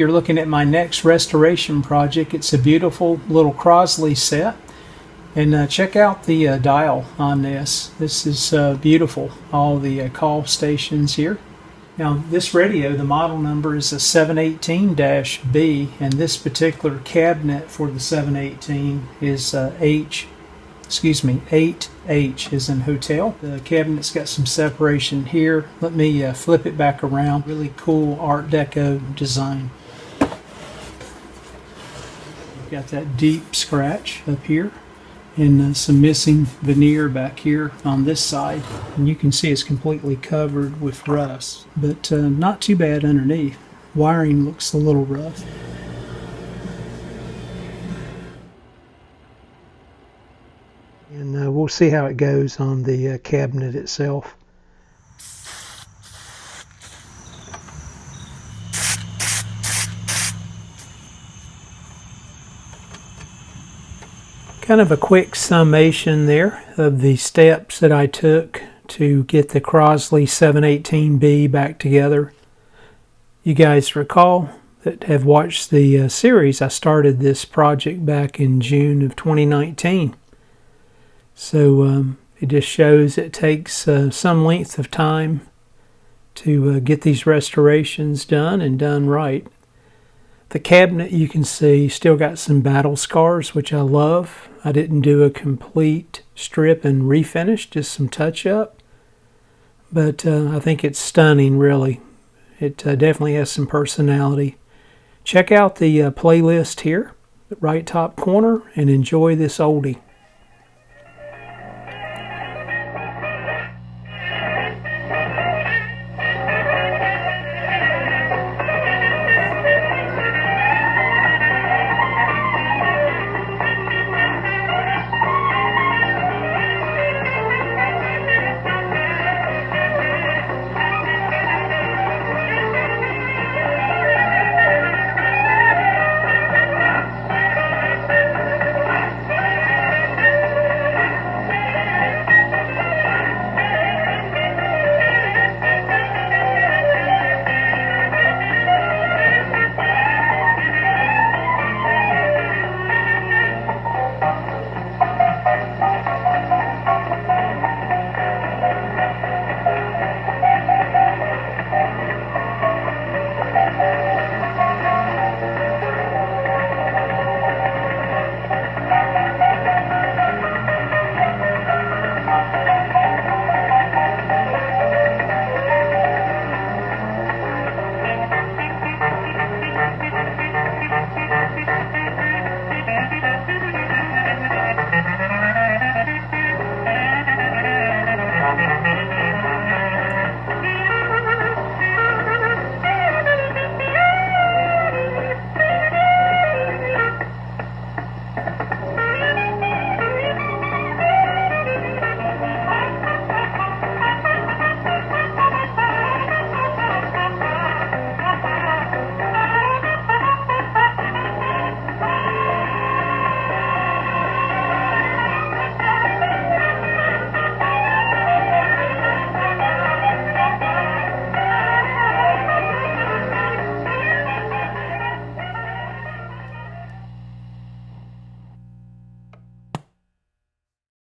You're looking at my next restoration project. It's a beautiful little Crosley set. And check out the dial on this. This is beautiful. All the call stations here. Now this radio, the model number is a 718-B, and this particular cabinet for the 718 is 8H is in hotel. The cabinet's got some separation here. Let me flip it back around. Really cool Art Deco design. You've got that deep scratch up here, and some missing veneer back here on this side, and you can see it's completely covered with rust, but not too bad underneath. Wiring looks a little rough. And we'll see how it goes on the cabinet itself. Kind of a quick summation there of the steps that I took to get the Crosley 718B back together. You guys recall that have watched the series, I started this project back in June of 2019. So it just shows it takes some length of time to get these restorations done and done right. The cabinet, you can see, still got some battle scars, which I love. I didn't do a complete strip and refinish, just some touch-up. But I think it's stunning, really. It definitely has some personality. Check out the playlist here, the right top corner, and enjoy this oldie.